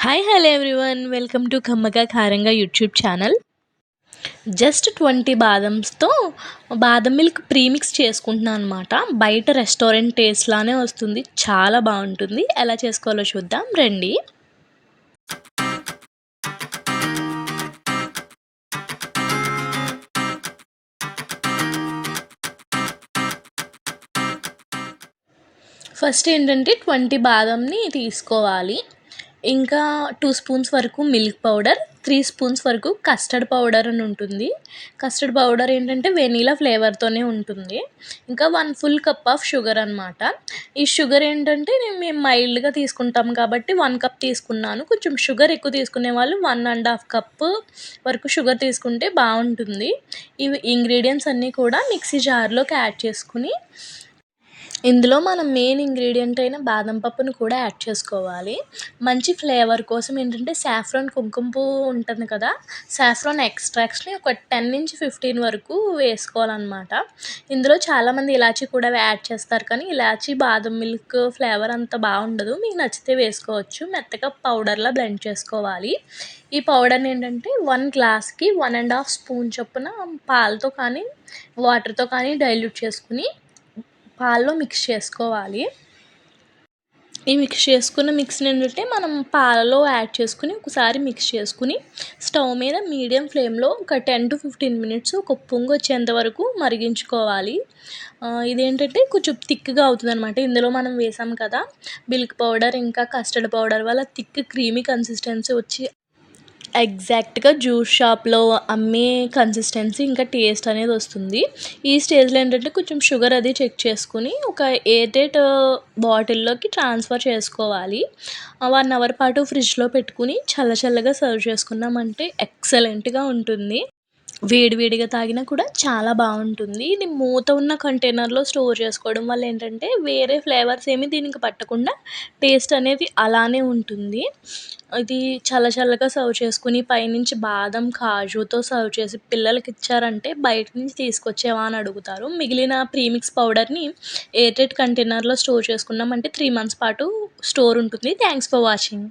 Hi hello everyone welcome to కమ్మగా కారంగా YouTube channel. Just 20 బాదంస్తో బాదం మిల్క్ ప్రీమిక్స్ చేసుకుంటున్నాను అనమాట. బయట రెస్టారెంట్ టేస్ట్ లానే వస్తుంది, చాలా బాగుంటుంది. ఎలా చేసుకోవాలో చూద్దాం రండి. ఫస్ట్ ఏంటంటే 20 బాదంని తీసుకోవాలి. ఇంకా 2 స్పూన్స్ వరకు మిల్క్ పౌడర్, 3 స్పూన్స్ వరకు కస్టర్డ్ పౌడర్ అని ఉంటుంది. కస్టర్డ్ పౌడర్ ఏంటంటే వెనీలా ఫ్లేవర్తోనే ఉంటుంది. ఇంకా 1 ఫుల్ కప్ ఆఫ్ షుగర్ అనమాట. ఈ షుగర్ ఏంటంటే మేము మైల్డ్గా తీసుకుంటాం కాబట్టి 1 కప్ తీసుకున్నాను. కొంచెం షుగర్ ఎక్కువ తీసుకునే వాళ్ళు 1.5 కప్ వరకు షుగర్ తీసుకుంటే బాగుంటుంది. ఇవి ఇంగ్రీడియంట్స్ అన్నీ కూడా మిక్సీ జార్లోకి యాడ్ చేసుకుని, ఇందులో మనం మెయిన్ ఇంగ్రీడియంట్ అయిన బాదం పప్పును కూడా యాడ్ చేసుకోవాలి. మంచి ఫ్లేవర్ కోసం ఏంటంటే సాఫ్రాన్ కుంకుమ పువ్వు ఉంటుంది కదా, సాఫ్రాన్ ఎక్స్ట్రాక్ట్స్ని ఒక 10 నుంచి 15 వరకు వేసుకోవాలన్నమాట. ఇందులో చాలామంది ఇలాచీ కూడా యాడ్ చేస్తారు, కానీ ఇలాచీ బాదం మిల్క్ ఫ్లేవర్ అంత బాగుండదు. మీకు నచ్చితే వేసుకోవచ్చు. మెత్తగా పౌడర్లా బ్లెండ్ చేసుకోవాలి. ఈ పౌడర్ని ఏంటంటే 1 గ్లాస్కి 1.5 స్పూన్ చొప్పున పాలతో కానీ వాటర్తో కానీ డైల్యూట్ చేసుకుని పాలలో మిక్స్ చేసుకోవాలి. ఈ మిక్స్ చేసుకున్న మిక్స్ని ఏంటంటే మనం పాలలో యాడ్ చేసుకుని ఒకసారి మిక్స్ చేసుకుని స్టవ్ మీద మీడియం ఫ్లేమ్లో ఒక 10 to 15 మినిట్స్ ఒక పొంగు వచ్చేంత వరకు మరిగించుకోవాలి. ఇదేంటంటే కొంచెం థిక్గా అవుతుంది అనమాట. ఇందులో మనం వేసాం కదా మిల్క్ పౌడర్ ఇంకా కస్టర్డ్ పౌడర్ వల్ల థిక్ క్రీమీ కన్సిస్టెన్సీ వచ్చి ఎగ్జాక్ట్గా జ్యూస్ షాప్లో అమ్మే కన్సిస్టెన్సీ ఇంకా టేస్ట్ అనేది వస్తుంది. ఈ స్టేజ్లో ఏంటంటే కొంచెం షుగర్ అది చెక్ చేసుకుని ఒక ఎయిర్టైట్ బాటిల్లోకి ట్రాన్స్ఫర్ చేసుకోవాలి. 1 అవర్ పాటు ఫ్రిడ్జ్లో పెట్టుకుని చల్లగా సర్వ్ చేసుకున్నామంటే ఎక్సలెంట్గా ఉంటుంది. వేడివేడిగా తాగినా కూడా చాలా బాగుంటుంది. ఇది మూత ఉన్న కంటైనర్లో స్టోర్ చేసుకోవడం వల్ల ఏంటంటే వేరే ఫ్లేవర్స్ ఏమి దీనికి పట్టకుండా టేస్ట్ అనేది అలానే ఉంటుంది. ఇది చల్లగా సర్వ్ చేసుకుని పైనుంచి బాదం కాజుతో సర్వ్ చేసి పిల్లలకి ఇచ్చారంటే బయట నుంచి తీసుకొచ్చేవా అని అడుగుతారు. మిగిలిన ప్రీమిక్స్ పౌడర్ని ఎయిర్టైట్ కంటైనర్లో స్టోర్ చేసుకున్నామంటే 3 మంత్స్ పాటు స్టోర్ ఉంటుంది. Thanks for watching.